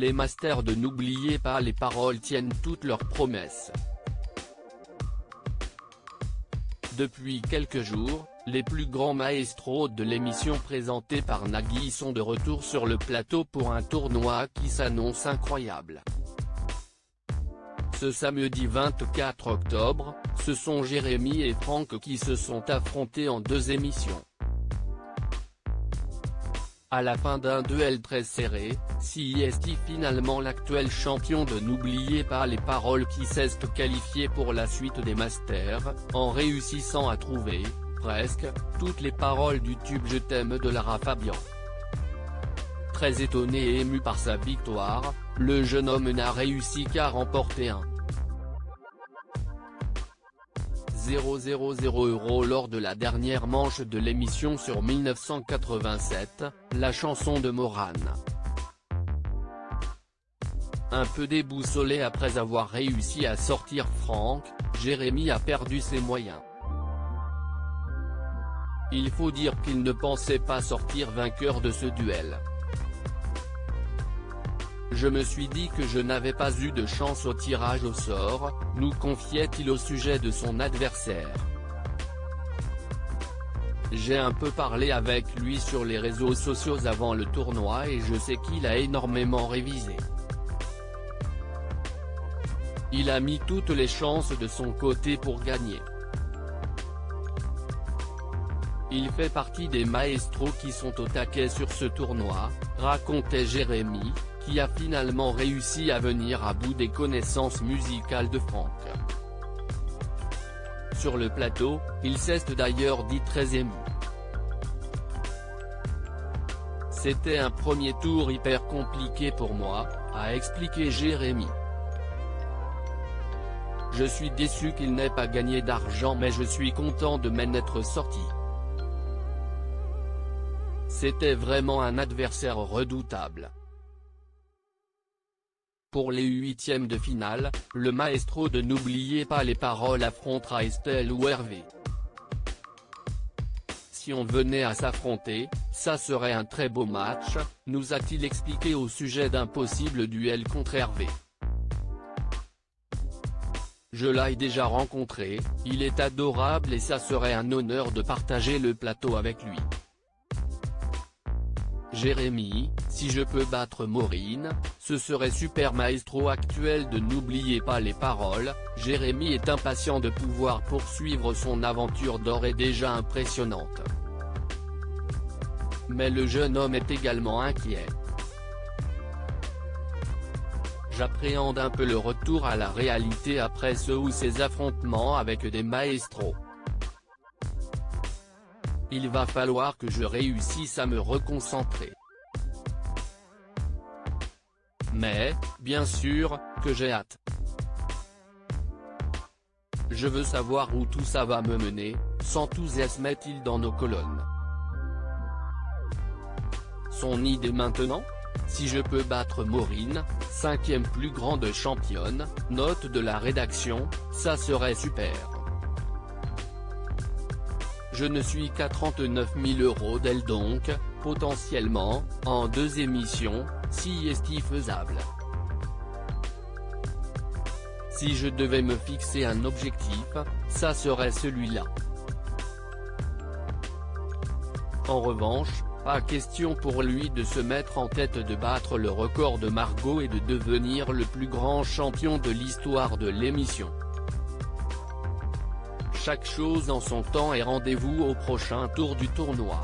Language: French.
Les masters de N'oubliez pas les paroles tiennent toutes leurs promesses. Depuis quelques jours, les plus grands maestros de l'émission présentée par Nagui sont de retour sur le plateau pour un tournoi qui s'annonce incroyable. Ce samedi 24 octobre, ce sont Jérémy et Franck qui se sont affrontés en 2 émissions. À la fin d'un duel très serré, CIST finalement l'actuel champion de N'oubliez pas les paroles qui s'est qualifié pour la suite des Masters, en réussissant à trouver, presque, toutes les paroles du tube Je t'aime de Lara Fabian. Très étonné et ému par sa victoire, le jeune homme n'a réussi qu'à remporter un 000 € lors de la dernière manche de l'émission sur 1987, la chanson de Morane. Un peu déboussolé après avoir réussi à sortir Franck, Jérémy a perdu ses moyens. Il faut dire qu'il ne pensait pas sortir vainqueur de ce duel. Je me suis dit que je n'avais pas eu de chance au tirage au sort, nous confiait-il au sujet de son adversaire. J'ai un peu parlé avec lui sur les réseaux sociaux avant le tournoi et je sais qu'il a énormément révisé. Il a mis toutes les chances de son côté pour gagner. Il fait partie des maestros qui sont au taquet sur ce tournoi, racontait Jérémy, qui a finalement réussi à venir à bout des connaissances musicales de Franck. Sur le plateau, il s'est d'ailleurs dit très ému. C'était un premier tour hyper compliqué pour moi, a expliqué Jérémy. Je suis déçu qu'il n'ait pas gagné d'argent mais je suis content de m'en être sorti. C'était vraiment un adversaire redoutable. Pour les 8e de finale, le maestro de N'oubliez pas les paroles affrontera Estelle ou Hervé. Si on venait à s'affronter, ça serait un très beau match, nous a-t-il expliqué au sujet d'un possible duel contre Hervé. Je l'ai déjà rencontré, il est adorable et ça serait un honneur de partager le plateau avec lui. Jérémy, si je peux battre Maureen, ce serait super. Maestro actuel de N'oubliez pas les paroles, Jérémy est impatient de pouvoir poursuivre son aventure d'or et déjà impressionnante. Mais le jeune homme est également inquiet. J'appréhende un peu le retour à la réalité après ce ou ces affrontements avec des maestros. Il va falloir que je réussisse à me reconcentrer. Mais, bien sûr, que j'ai hâte. Je veux savoir où tout ça va me mener, s'enthousiasmait-il dans nos colonnes. Son idée maintenant ? Si je peux battre Maureen, 5e plus grande championne, note de la rédaction, ça serait super. Je ne suis qu'à 39 000 € d'elle donc, potentiellement, en 2 émissions, si est-il faisable. Si je devais me fixer un objectif, ça serait celui-là. En revanche, pas question pour lui de se mettre en tête de battre le record de Margot et de devenir le plus grand champion de l'histoire de l'émission. Chaque chose en son temps et rendez-vous au prochain tour du tournoi.